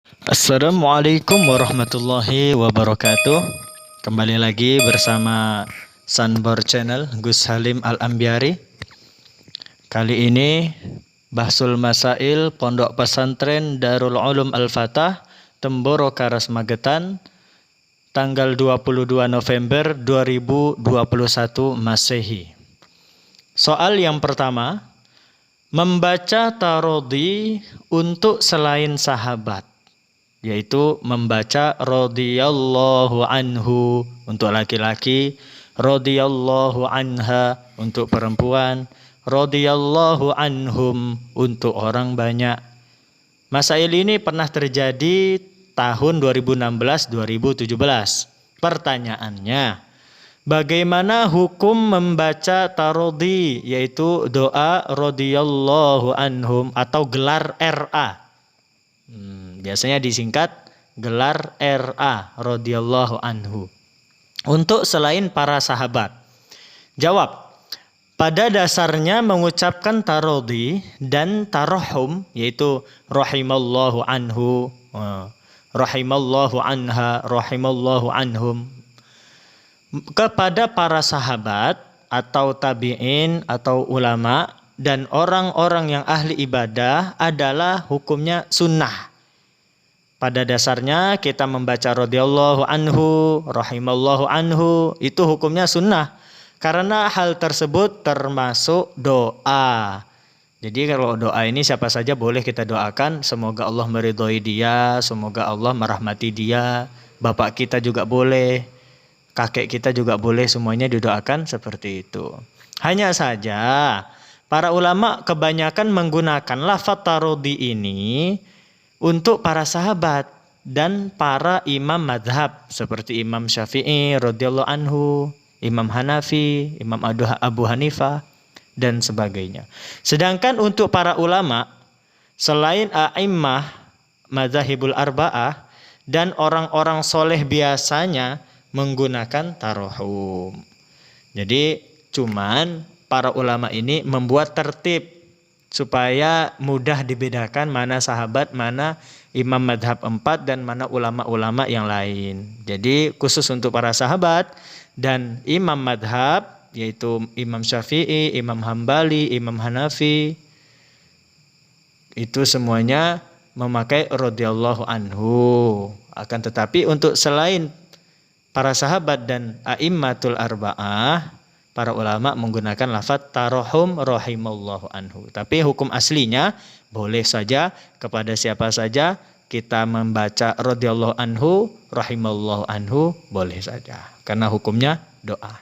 Assalamualaikum warahmatullahi wabarakatuh. Kembali lagi bersama Sunbar Channel Gus Halim Al-Ambiari. Kali ini Bahsul Masail Pondok Pesantren Darul Ulum Al-Fatah Temboro Karas Magetan, tanggal 22 November 2021 Masehi. Soal yang pertama, membaca tarodhi untuk selain sahabat, yaitu membaca radhiyallahu anhu untuk laki-laki, radhiyallahu anha untuk perempuan, radhiyallahu anhum untuk orang banyak. Masail ini pernah terjadi tahun 2016-2017. Pertanyaannya, bagaimana hukum membaca tarodhi, yaitu doa radhiyallahu anhum atau gelar RA? Biasanya disingkat gelar RA, radhiyallahu anhu, untuk selain para sahabat. Jawab, pada dasarnya mengucapkan tarodhi dan tarahum, yaitu rahimallahu anhu, rahimallahu anha, rahimallahu anhum, kepada para sahabat atau tabi'in atau ulama dan orang-orang yang ahli ibadah adalah hukumnya sunnah. Pada dasarnya kita membaca radhiyallahu anhu, rahimallahu anhu, itu hukumnya sunnah. Karena hal tersebut termasuk doa. Jadi kalau doa ini siapa saja boleh kita doakan. Semoga Allah meridhoi dia, semoga Allah merahmati dia. Bapak kita juga boleh, kakek kita juga boleh, semuanya didoakan seperti itu. Hanya saja para ulama kebanyakan menggunakan lafaz tarodhi ini untuk para sahabat dan para imam madhab seperti Imam Syafi'i radhiyallahu anhu, Imam Hanafi, Imam Abu Hanifah dan sebagainya. Sedangkan untuk para ulama selain a'immah madzhabul arba'ah dan orang-orang soleh biasanya menggunakan tarahum. Jadi cuman para ulama ini membuat tertib supaya mudah dibedakan mana sahabat, mana imam madhab 4 dan mana ulama-ulama yang lain. Jadi khusus untuk para sahabat dan imam madhab, yaitu Imam Syafi'i, Imam Hambali, Imam Hanafi, itu semuanya memakai radhiyallahu anhu. Akan tetapi untuk selain para sahabat dan a'immatul arba'ah, para ulama menggunakan lafaz tarahum rahimallahu anhu. Tapi hukum aslinya boleh saja kepada siapa saja kita membaca radhiyallahu anhu, rahimallahu anhu, boleh saja. Karena hukumnya doa.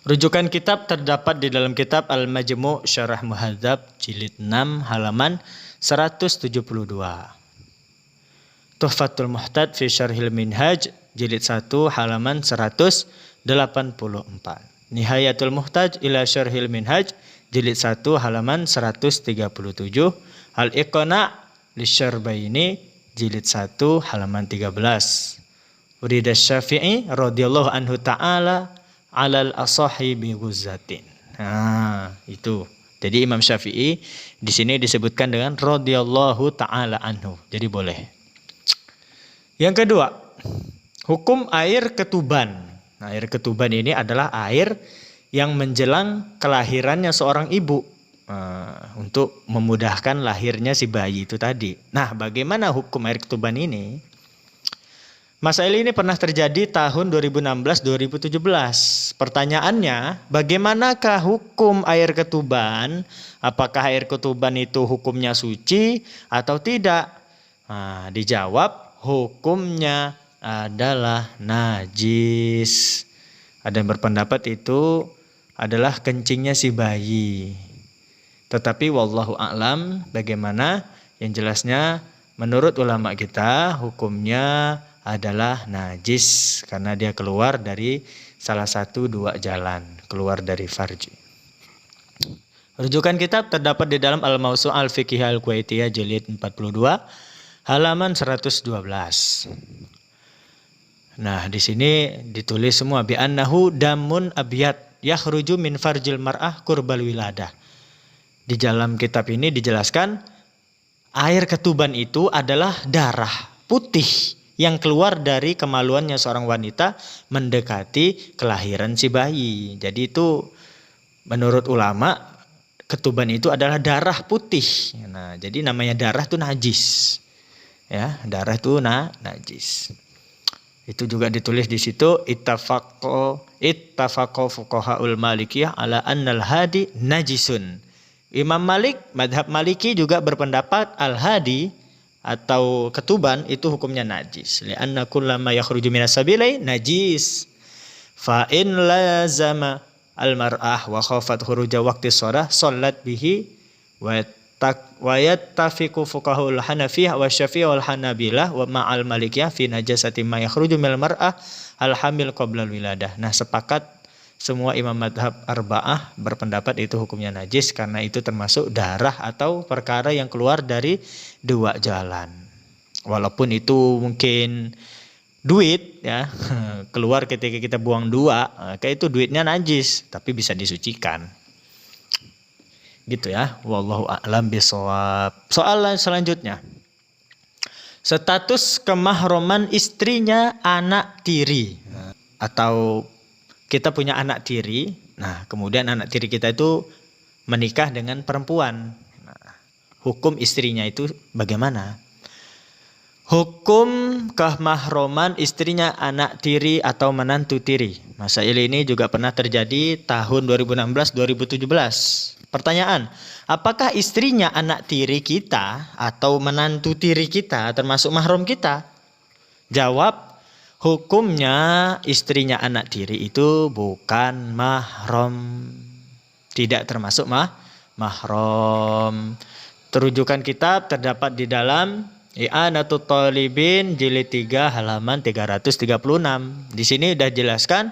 Rujukan kitab terdapat di dalam kitab Al-Majmu' Syarah Muhadzab jilid 6 halaman 172. Tuhfatul Muhtad fi Syarhil Minhaj jilid 1 halaman 184. Nihayatul Muhtaj ila Syarhil Minhaj jilid 1 halaman 137. Al-Iqna' lisyarbaini jilid 1 halaman 13. Urida Syafi'i radhiyallahu anhu ta'ala alal asahi bi ghuzzatin. Nah, itu. Jadi Imam Syafi'i di sini disebutkan dengan radhiyallahu ta'ala anhu. Jadi boleh. Yang kedua, hukum air ketuban. Nah, air ketuban ini adalah air yang menjelang kelahirannya seorang ibu, untuk memudahkan lahirnya si bayi itu tadi. Nah, bagaimana hukum air ketuban ini? Masalah ini pernah terjadi tahun 2016-2017. Pertanyaannya, bagaimanakah hukum air ketuban? Apakah air ketuban itu hukumnya suci atau tidak? Nah, dijawab hukumnya adalah najis. Ada yang berpendapat itu adalah kencingnya si bayi. Tetapi wallahu a'lam bagaimana, yang jelasnya menurut ulama kita hukumnya adalah najis karena dia keluar dari salah satu dua jalan, keluar dari farji. Rujukan kitab terdapat di dalam Al-Mawsu' Al-Fiqhiyah Al-Kuwaitiyah jilid 42 halaman 112. Nah, di sini ditulis semua bi annahu damun abyad yakhruju min farjil mar'ah qurbal wiladah. Di dalam kitab ini dijelaskan air ketuban itu adalah darah putih yang keluar dari kemaluannya seorang wanita mendekati kelahiran si bayi. Jadi itu menurut ulama ketuban itu adalah darah putih. Nah, jadi namanya darah itu najis. Ya, darah itu najis. Itu juga ditulis di situ ittafaqo fuqahaul malikiyah ala annal hadi najisun. Imam Malik, madhab Maliki juga berpendapat al-hadi atau ketuban itu hukumnya najis. Li'anna kullama yakhruju minas sabilai najis. Fa in lazama al-mar'ah wa khafat khuruja waqti shalah shallat bihi wa yattafiqu fuqahaul hanafiyah wa syafi'iyah wal hanabilah wa ma'al malikiyah fi najasati ma yakhruju minal mar'ah al-hamil qabla al-wiladah. Nah, sepakat semua imam madhab arba'ah berpendapat itu hukumnya najis karena itu termasuk darah atau perkara yang keluar dari dua jalan. Walaupun itu mungkin duit ya, keluar ketika kita buang dua, kayak itu duitnya najis tapi bisa disucikan. Gitu ya. Wallahu a'lam bishawab. Soalan selanjutnya. Status kemahroman istrinya anak tiri atau kita punya anak tiri, nah kemudian anak tiri kita itu menikah dengan perempuan. Nah, hukum istrinya itu bagaimana? Hukum kemahroman istrinya anak tiri atau menantu tiri. Masalah ini juga pernah terjadi tahun 2016-2017. Pertanyaan, apakah istrinya anak tiri kita atau menantu tiri kita termasuk mahram kita? Jawab, hukumnya istrinya anak tiri itu bukan mahram. Tidak termasuk mahram. Terujukan kitab terdapat di dalam I'anatul Talibin jilid 3 halaman 336. Di sini sudah jelaskan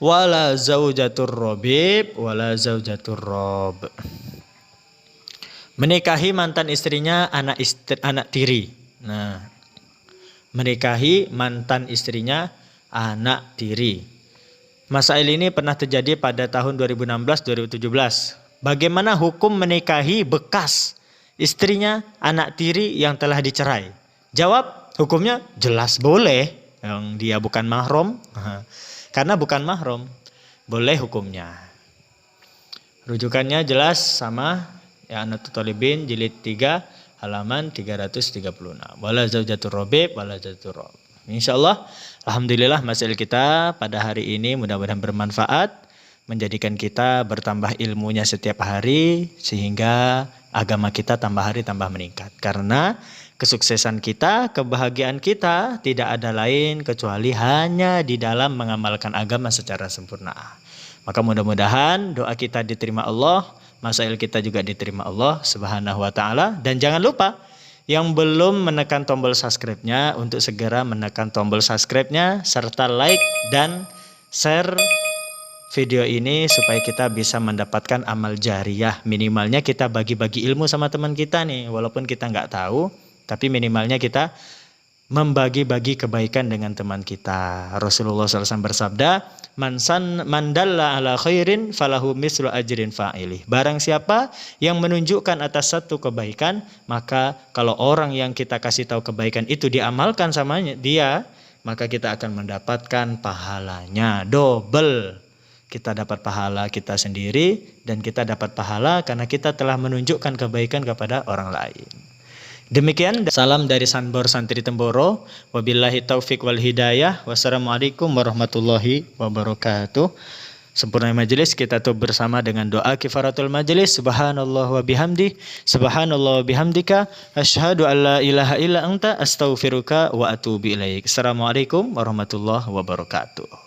wala zaujatur robib wala zaujatur rob. Menikahi mantan istrinya anak tiri. Nah, menikahi mantan istrinya anak tiri. Masail ini pernah terjadi pada tahun 2016-2017. Bagaimana hukum menikahi bekas istrinya anak tiri yang telah dicerai? Jawab, hukumnya jelas boleh. Yang dia bukan mahram. Karena bukan mahram, boleh hukumnya. Rujukannya jelas sama I'anatul Talibin jilid 3 halaman 336. Wala zaujatur robib wala zaujatur rob. Insyaallah, alhamdulillah masail kita pada hari ini mudah-mudahan bermanfaat, menjadikan kita bertambah ilmunya setiap hari sehingga agama kita tambah hari tambah meningkat. Karena kesuksesan kita, kebahagiaan kita tidak ada lain kecuali hanya di dalam mengamalkan agama secara sempurna. Maka mudah-mudahan doa kita diterima Allah, masail kita juga diterima Allah Subhanahu wa taala. Dan jangan lupa yang belum menekan tombol subscribe-nya untuk segera menekan tombol subscribe-nya serta like dan share video ini supaya kita bisa mendapatkan amal jariyah. Minimalnya kita bagi-bagi ilmu sama teman kita nih, walaupun kita nggak tahu, tapi minimalnya kita membagi-bagi kebaikan dengan teman kita. Rasulullah SAW bersabda, mandalla ala khairin falahu mislu ajrin fa'ilih. Barang siapa yang menunjukkan atas satu kebaikan, maka kalau orang yang kita kasih tahu kebaikan itu diamalkan sama dia, maka kita akan mendapatkan pahalanya double. Kita dapat pahala kita sendiri dan kita dapat pahala karena kita telah menunjukkan kebaikan kepada orang lain. Demikian, salam dari Sanbor Santri Temboro. Wabillahi taufik wal hidayah. Wassalamualaikum warahmatullahi wabarakatuh. Sempurna majelis kita tutup bersama dengan doa kifaratul majelis. Subhanallah wa bihamdi, subhanallah wa bihamdika, asyhadu an la ilaha illa anta, astaghfiruka wa atubu ilaik. Assalamualaikum warahmatullahi wabarakatuh.